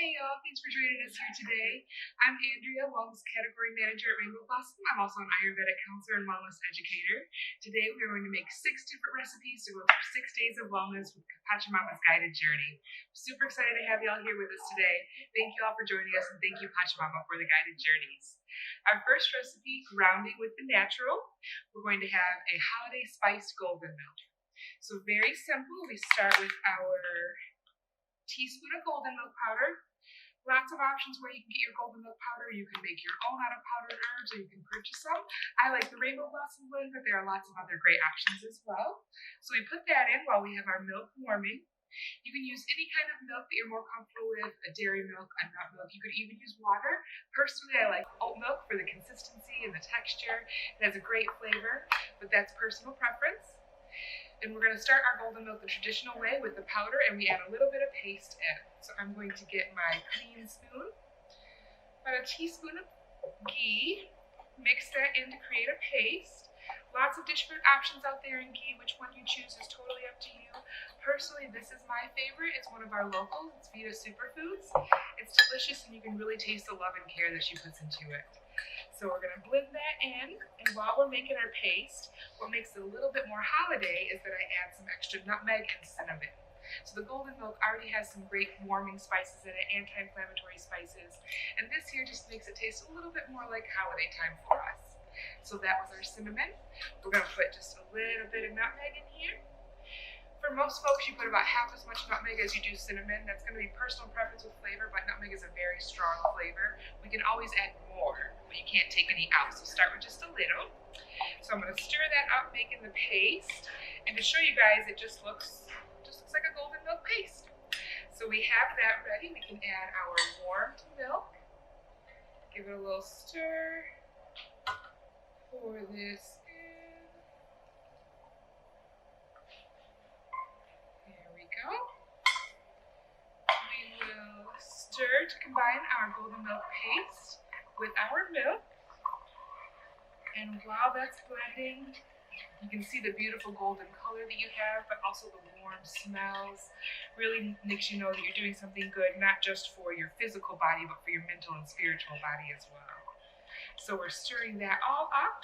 Hey y'all, thanks for joining us here today. I'm Andrea, Wellness Category Manager at Rainbow Blossom. I'm also an Ayurvedic Counselor and Wellness Educator. Today we are going to make 6 different recipes to go through 6 days of wellness with PachaMama's guided journey. I'm super excited to have y'all here with us today. Thank you all for joining us, and thank you PachaMama for the guided journeys. Our first recipe, grounding with the natural, we're going to have a holiday spiced golden milk. So very simple, we start with our teaspoon of golden milk powder. Lots of options where you can get your golden milk powder. You can make your own out of powdered herbs, or you can purchase some. I like the Rainbow Blossom blend, but there are lots of other great options as well. So we put that in while we have our milk warming. You can use any kind of milk that you're more comfortable with, a dairy milk, a nut milk. You could even use water. Personally, I like oat milk for the consistency and the texture. It has a great flavor, but that's personal preference. And we're going to start our golden milk the traditional way with the powder, and we add a little bit of paste in. So I'm going to get my clean spoon, about a teaspoon of ghee, mix that in to create a paste. Lots of different options out there in ghee. Which one you choose is totally up to you. Personally, this is my favorite. It's one of our locals. It's Vita Superfoods. It's delicious, and you can really taste the love and care that she puts into it. So we're going to blend that in, and while we're making our paste, what makes it a little bit more holiday is that I add some extra nutmeg and cinnamon. So the golden milk already has some great warming spices in it, anti-inflammatory spices, and this here just makes it taste a little bit more like holiday time for us. So that was our cinnamon. We're going to put just a little bit of nutmeg in here. For most folks, you put about half as much nutmeg as you do cinnamon. That's going to be personal preference with flavor, but nutmeg is a very strong flavor. We can always add more, but you can't take any out, so start with just a little. So I'm going to stir that up, making the paste, and to show you guys, it just looks like a golden milk paste. So we have that ready. We can add our warmed milk. Give it a little stir. Pour this in. There we go. We will stir to combine our golden milk paste with our milk. And while that's blending, you can see the beautiful golden color that you have, but also the warm smells. Really makes you know that you're doing something good, not just for your physical body, but for your mental and spiritual body as well. So we're stirring that all up.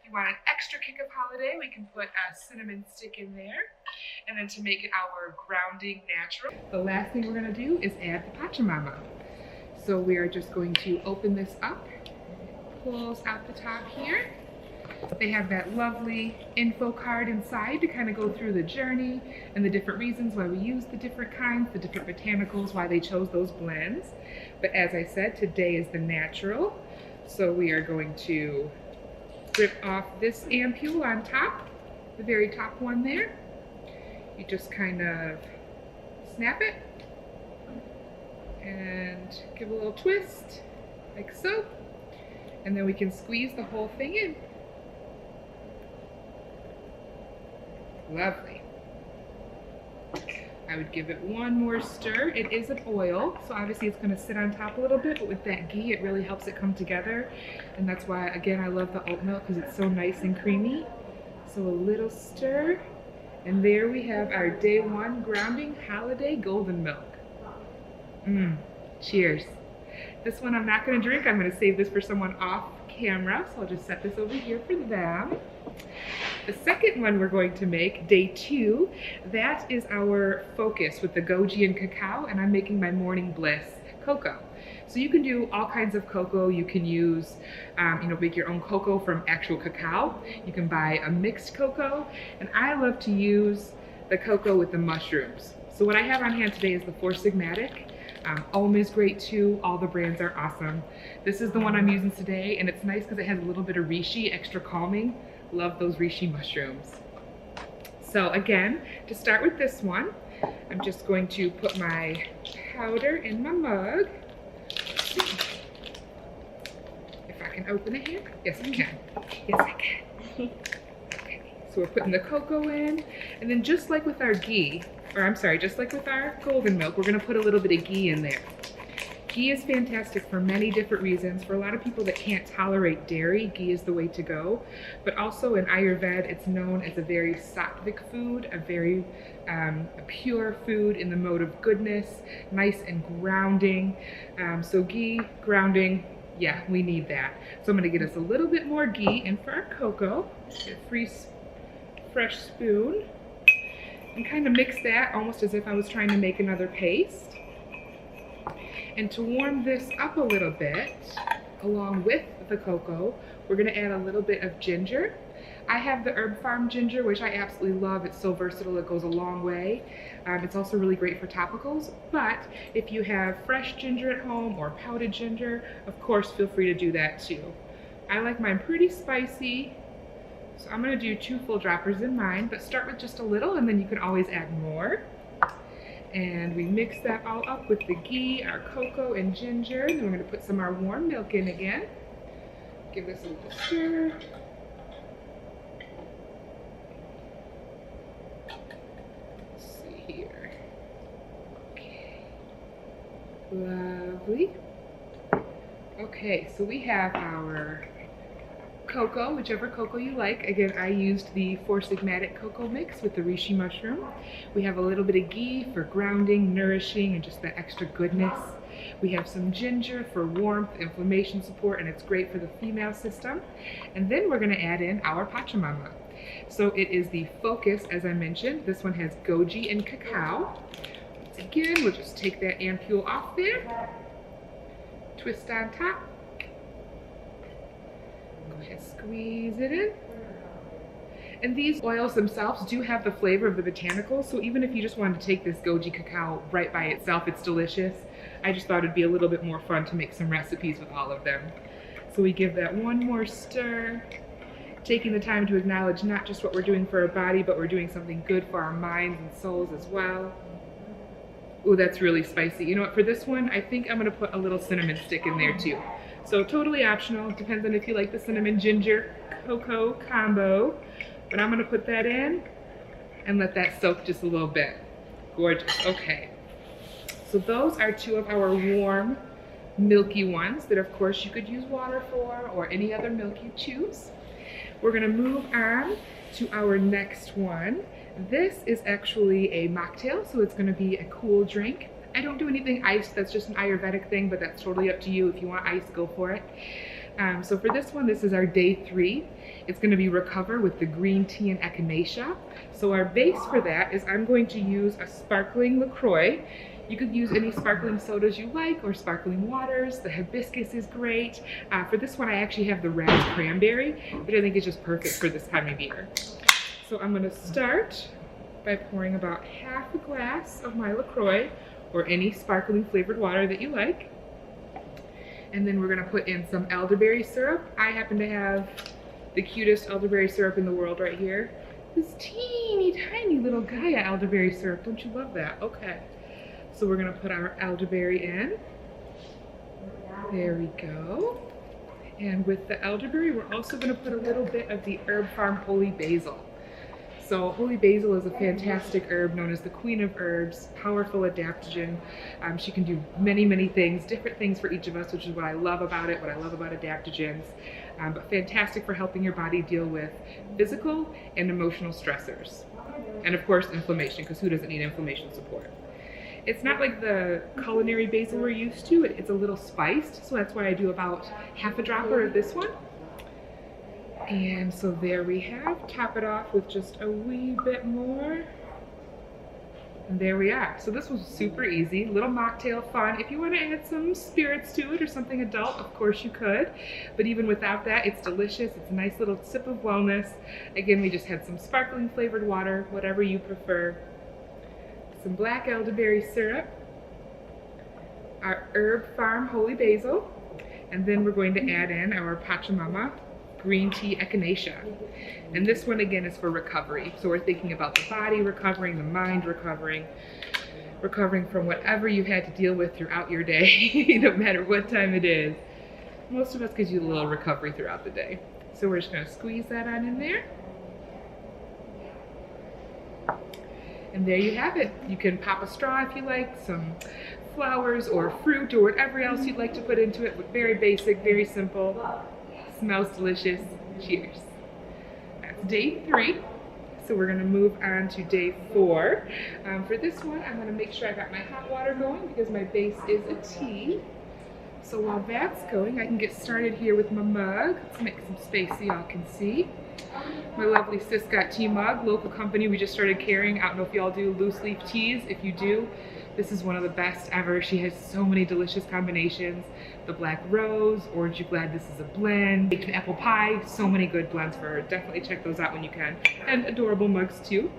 If you want an extra kick of holiday, we can put a cinnamon stick in there. And then to make it our grounding natural, the last thing we're going to do is add the PachaMama. So we are just going to open this up, close out the top here. They have that lovely info card inside to kind of go through the journey and the different reasons why we use the different kinds, the different botanicals, why they chose those blends. But as I said, today is the natural. So we are going to rip off this ampule on top, the very top one there. You just kind of snap it and give a little twist, like so. And then we can squeeze the whole thing in. Lovely. I would give it one more stir. It is an oil, so obviously it's going to sit on top a little bit, but with that ghee, it really helps it come together. And that's why, again, I love the oat milk, because it's so nice and creamy. So a little stir, and there we have our day 1 grounding holiday golden milk. Cheers. This one I'm not going to drink. I'm going to save this for someone off camera, so I'll just set this over here for them. The second one we're going to make, day 2, that is our focus with the goji and cacao, and I'm making my morning Bliss cocoa. So you can do all kinds of cocoa. You can use, make your own cocoa from actual cacao. You can buy a mixed cocoa, and I love to use the cocoa with the mushrooms. So what I have on hand today is the 4 Sigmatic. Om is great too. All the brands are awesome. This is the one I'm using today, and it's nice because it has a little bit of reishi, extra calming. Love those reishi mushrooms. So again, to start with this one, I'm just going to put my powder in my mug. If I can open it here. Yes, I can. Yes, I can. Okay, so we're putting the cocoa in, and then just like with our ghee, just like with our golden milk, we're going to put a little bit of ghee in there. Ghee is fantastic for many different reasons. For a lot of people that can't tolerate dairy, ghee is the way to go. But also in Ayurveda, it's known as a very sattvic food, a very a pure food in the mode of goodness, nice and grounding. So ghee, grounding, yeah, we need that. So I'm gonna get us a little bit more ghee in for our cocoa. Get a fresh spoon and kind of mix that almost as if I was trying to make another paste. And to warm this up a little bit, along with the cocoa, we're gonna add a little bit of ginger. I have the Herb Farm ginger, which I absolutely love. It's so versatile, it goes a long way. It's also really great for topicals, but if you have fresh ginger at home or powdered ginger, of course, feel free to do that too. I like mine pretty spicy, so I'm gonna do 2 full droppers in mine, but start with just a little and then you can always add more. And we mix that all up with the ghee, our cocoa, and ginger. And then we're gonna put some of our warm milk in again. Give this a little stir. Let's see here. Okay. Lovely. Okay, so we have our cocoa, whichever cocoa you like. Again, I used the 4-sigmatic cocoa mix with the reishi mushroom. We have a little bit of ghee for grounding, nourishing, and just that extra goodness. We have some ginger for warmth, inflammation support, and it's great for the female system. And then we're gonna add in our PachaMama. So it is the focus, as I mentioned. This one has goji and cacao. Once again, we'll just take that ampule off there. Twist on top. Go ahead, squeeze it in. And these oils themselves do have the flavor of the botanicals, so even if you just wanted to take this goji cacao right by itself, it's delicious. I just thought it'd be a little bit more fun to make some recipes with all of them. So we give that one more stir, taking the time to acknowledge not just what we're doing for our body, but we're doing something good for our minds and souls as well. Ooh, that's really spicy. You know what, for this one, I think I'm gonna put a little cinnamon stick in there too. So totally optional, depends on if you like the cinnamon ginger cocoa combo. But I'm gonna put that in and let that soak just a little bit. Gorgeous, okay. So those are 2 of our warm, milky ones that of course you could use water for or any other milk you choose. We're gonna move on to our next one. This is actually a mocktail, so it's gonna be a cool drink. I don't do anything iced, that's just an Ayurvedic thing, but that's totally up to you. If you want ice, go for it. So for this one, this is our day 3. It's gonna be recover with the green tea and echinacea. So our base for that is I'm going to use a sparkling LaCroix. You could use any sparkling sodas you like or sparkling waters. The hibiscus is great. For this one, I actually have the red cranberry, which I think is just perfect for this time of year. So I'm gonna start by pouring about half a glass of my LaCroix or any sparkling flavored water that you like. And then we're gonna put in some elderberry syrup. I happen to have the cutest elderberry syrup in the world right here. This teeny tiny little Gaia elderberry syrup. Don't you love that? Okay. So we're gonna put our elderberry in. There we go. And with the elderberry, we're also gonna put a little bit of the Herb Farm Holy Basil. So holy basil is a fantastic herb known as the queen of herbs, powerful adaptogen. She can do many, many things, different things for each of us, which is what I love about it, what I love about adaptogens. But fantastic for helping your body deal with physical and emotional stressors. And of course, inflammation, because who doesn't need inflammation support? It's not like the culinary basil we're used to. It's a little spiced, so that's why I do about half a dropper of this one. And so there we have, top it off with just a wee bit more. And there we are. So this was super easy, little mocktail fun. If you want to add some spirits to it or something adult, of course you could. But even without that, it's delicious. It's a nice little sip of wellness. Again, we just had some sparkling flavored water, whatever you prefer. Some black elderberry syrup, our Herb Farm Holy Basil, and then we're going to add in our PachaMama green tea echinacea. And this one again is for recovery. So we're thinking about the body recovering, the mind recovering from whatever you had to deal with throughout your day, no matter what time it is. Most of us could use a little recovery throughout the day. So we're just gonna squeeze that on in there. And there you have it. You can pop a straw if you like, some flowers or fruit or whatever else you'd like to put into it, but very basic, very simple. Smells delicious. Cheers. That's day 3. So we're gonna move on to day 4. For this one, I'm gonna make sure I got my hot water going because my base is a tea. So while that's going, I can get started here with my mug. Let's make some space so y'all can see. My lovely sis got tea mug, local company we just started carrying. I don't know if y'all do loose leaf teas. If you do, this is one of the best ever. She has so many delicious combinations. The black rose, orange you glad, this is a blend. Baked apple pie, so many good blends for her. Definitely check those out when you can. And adorable mugs too.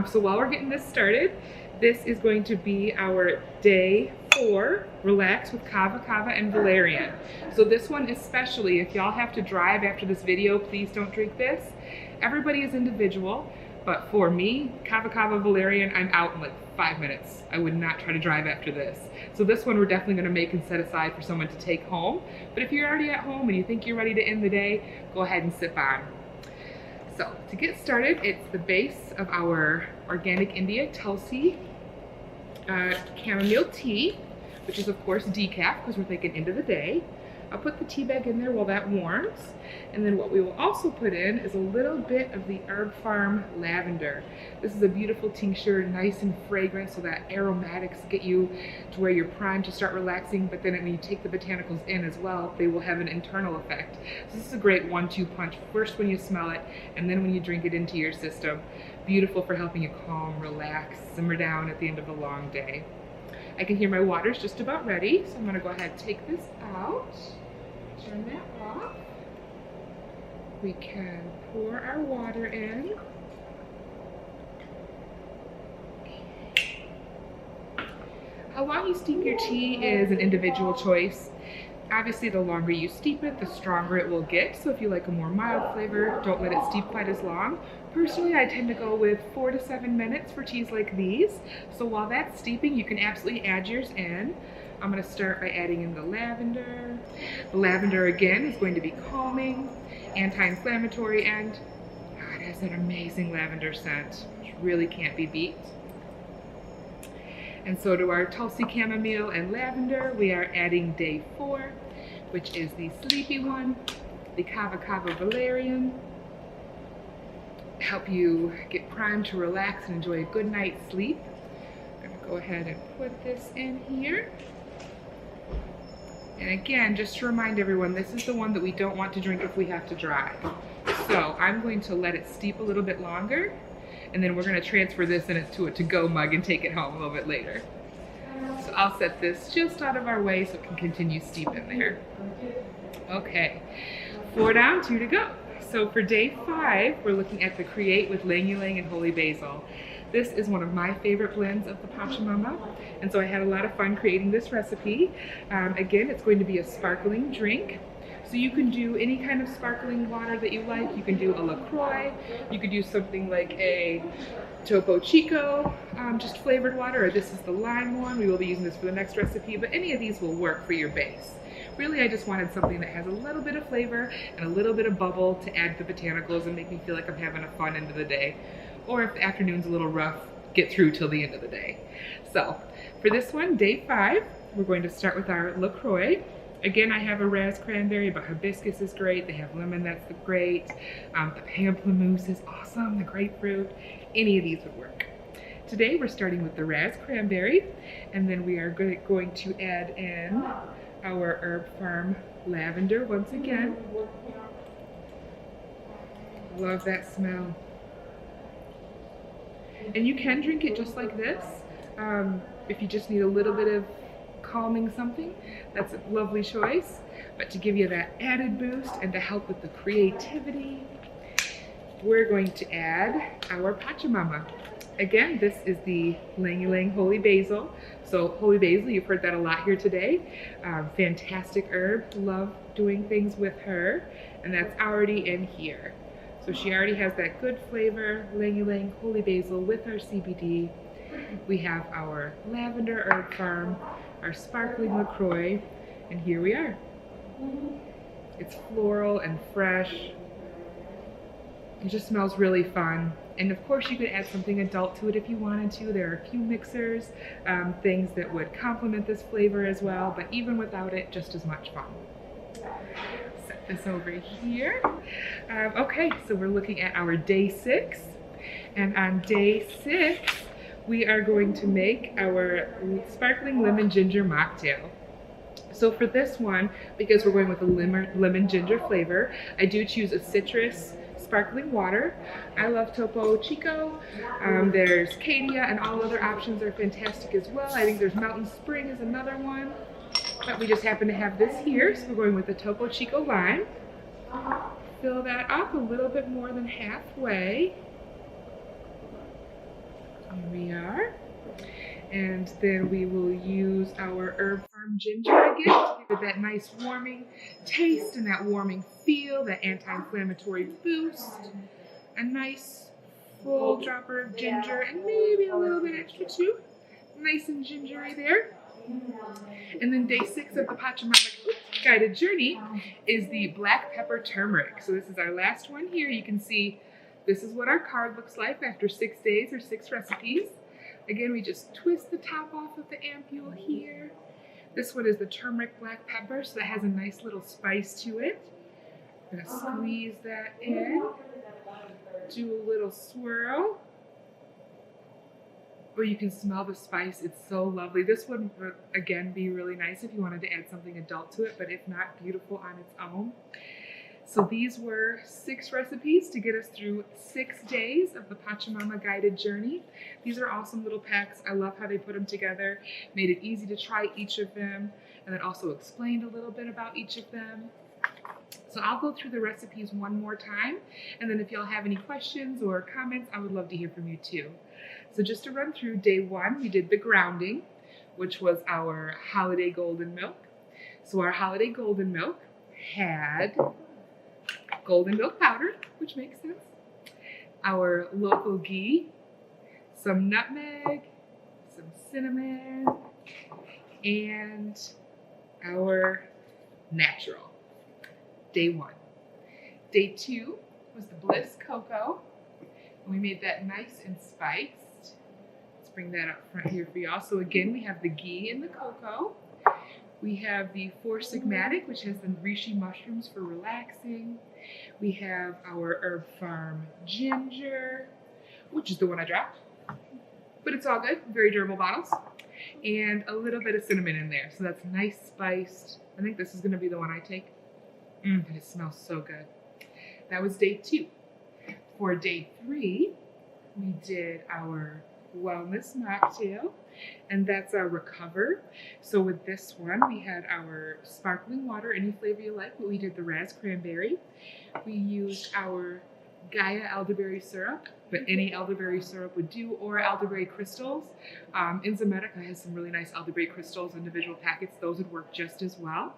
So while we're getting this started, this is going to be our day 4, relax with kava and valerian. So this one especially, if y'all have to drive after this video, please don't drink this. Everybody is individual, but for me, kava valerian, I'm out in like 5 minutes. I would not try to drive after this. So this one we're definitely gonna make and set aside for someone to take home. But if you're already at home and you think you're ready to end the day, go ahead and sip on. So to get started, it's the base of our organic India Tulsi chamomile tea, which is of course decaf because we're thinking end of the day. I'll put the tea bag in there while that warms. And then what we will also put in is a little bit of the Herb Farm lavender. This is a beautiful tincture, nice and fragrant, so that aromatics get you to where you're primed to start relaxing, but then when you take the botanicals in as well, they will have an internal effect. So this is a great 1-2 punch, first when you smell it, and then when you drink it into your system. Beautiful for helping you calm, relax, simmer down at the end of a long day. I can hear my water's just about ready, so I'm gonna go ahead and take this out. Turn that off. We can pour our water in. How long you steep your tea is an individual choice. Obviously, the longer you steep it, the stronger it will get. So if you like a more mild flavor, don't let it steep quite as long. Personally, I tend to go with 4 to 7 minutes for teas like these. So while that's steeping, you can absolutely add yours in. I'm gonna start by adding in the lavender. The lavender, again, is going to be calming, anti-inflammatory, and it has an amazing lavender scent, which really can't be beat. And so to our Tulsi chamomile and lavender, we are adding day 4, which is the sleepy one, the kava valerian. Help you get primed to relax and enjoy a good night's sleep. I'm gonna go ahead and put this in here. And again, just to remind everyone, this is the one that we don't want to drink if we have to drive. So I'm going to let it steep a little bit longer, and then we're going to transfer this into a to-go mug and take it home a little bit later. So I'll set this just out of our way so it can continue steeping there. Okay, 4 down, 2 to go. So for day 5, we're looking at the Create with Ylang Ylang and Holy Basil. This is one of my favorite blends of the PachaMama, and so I had a lot of fun creating this recipe. Again, it's going to be a sparkling drink. So you can do any kind of sparkling water that you like. You can do a LaCroix, you could do something like a Topo Chico, just flavored water, or this is the lime one. We will be using this for the next recipe, but any of these will work for your base. Really, I just wanted something that has a little bit of flavor and a little bit of bubble to add the botanicals and make me feel like I'm having a fun end of the day. Or if the afternoon's a little rough, get through till the end of the day. So for this one, day 5, we're going to start with our LaCroix. Again, I have a ras cranberry, but hibiscus is great. They have lemon, that's great. The pamplemousse is awesome, the grapefruit. Any of these would work. Today, we're starting with the ras cranberry, and then we are going to add in our Herb Farm lavender once again. Love that smell. And you can drink it just like this. If you just need a little bit of calming something, that's a lovely choice. But to give you that added boost and to help with the creativity, we're going to add our PachaMama. Again, this is the Ylang Ylang Holy Basil. So Holy Basil, you've heard that a lot here today. Fantastic herb, love doing things with her. And that's already in here. So she already has that good flavor, Ylang Ylang Holy Basil with our CBD. We have our lavender herb farm, our sparkling LaCroix, and here we are. It's floral and fresh. It just smells really fun. And of course you could add something adult to it if you wanted to. There are a few mixers, things that would complement this flavor as well, but even without it, just as much fun. Set this over here. Okay, so we're looking at our day 6. And on day 6, we are going to make our sparkling lemon ginger mocktail. So for this one, because we're going with a lemon ginger flavor, I do choose a citrus sparkling water. I love Topo Chico. There's Gaia, and all other options are fantastic as well. I think there's Mountain Spring is another one, but we just happen to have this here, so we're going with the Topo Chico lime. Fill that up a little bit more than halfway. Here we are. And then we will use our Herb Farm ginger again to give it that nice warming taste and that warming feel, that anti-inflammatory boost. A nice full dropper of ginger and maybe a little bit extra too. Nice and gingery there. And then day 6 of the PachaMama guided journey is the black pepper turmeric. So this is our last one here. You can see this is what our card looks like after 6 days or 6 recipes. Again, we just twist the top off of the ampule here. This one is the turmeric black pepper, so that has a nice little spice to it. I'm gonna squeeze that in, do a little swirl. Oh, you can smell the spice, it's so lovely. This would, again, be really nice if you wanted to add something adult to it, but if not, beautiful on its own. So these were 6 recipes to get us through 6 days of the PachaMama guided journey. These are awesome little packs. I love how they put them together, made it easy to try each of them, and then also explained a little bit about each of them. So I'll go through the recipes one more time, and then if y'all have any questions or comments, I would love to hear from you too. So just to run through, day 1, we did the grounding, which was our holiday golden milk. So our holiday golden milk had golden milk powder, which makes sense, our local ghee, some nutmeg, some cinnamon, and our natural. Day 1. Day 2 was the Bliss cocoa, and we made that nice and spiced. Let's bring that up front here for y'all. So again, we have the ghee and the cocoa. We have the 4-Sigmatic, which has the reishi mushrooms for relaxing. We have our Herb Farm ginger, which is the one I dropped, but it's all good, very durable bottles. And a little bit of cinnamon in there, so that's nice spiced. I think this is gonna be the one I take. And it smells so good. That was day 2. For day 3, we did our wellness mocktail, and that's our recover. So with this one, we had our sparkling water, any flavor you like, but we did the ras cranberry. We used our Gaia elderberry syrup, but any elderberry syrup would do, or elderberry crystals. Enzymedica has some really nice elderberry crystals, individual packets. Those would work just as well.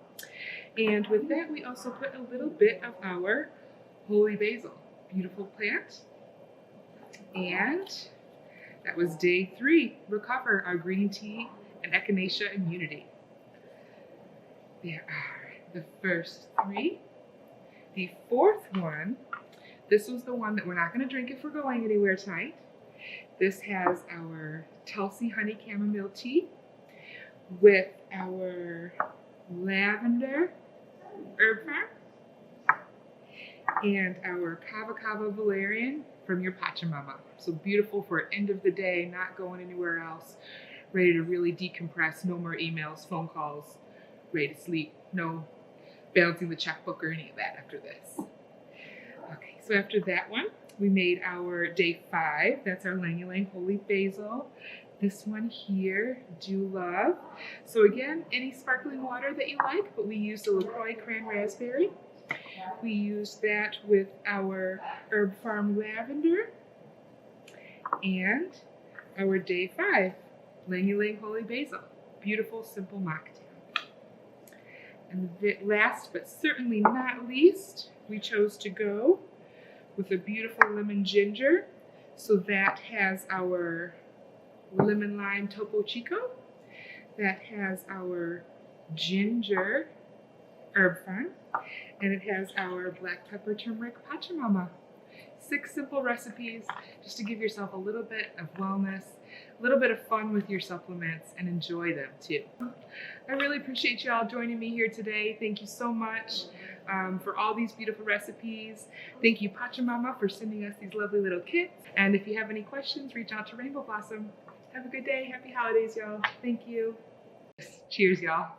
And with that, we also put a little bit of our holy basil, beautiful plant. And that was day 3, recover, our green tea and echinacea immunity. There are the first 3. The 4th one, this was the one that we're not going to drink if we're going anywhere tonight. This has our Tulsi honey chamomile tea with our lavender herb farm and our kava kava valerian from your PachaMama. So beautiful for end of the day, not going anywhere else, ready to really decompress, no more emails, phone calls, ready to sleep, no balancing the checkbook or any of that after this. Okay, so after that one, we made our day 5. That's our Lang Ylang Holy Basil. This one here, do love. So again, any sparkling water that you like, but we used a LaCroix Cran Raspberry. We used that with our Herb Farm Lavender and our day 5, Lang Ylang Holy Basil. Beautiful, simple mocktail. And last but certainly not least, we chose to go with a beautiful lemon ginger. So that has our lemon lime Topo Chico. That has our ginger herb farm. And it has our black pepper turmeric PachaMama. 6 simple recipes just to give yourself a little bit of wellness, a little bit of fun with your supplements, and enjoy them too. I really appreciate y'all joining me here today. Thank you so much for all these beautiful recipes. Thank you, PachaMama, for sending us these lovely little kits. And if you have any questions, reach out to Rainbow Blossom. Have a good day. Happy holidays, y'all. Thank you. Cheers, y'all.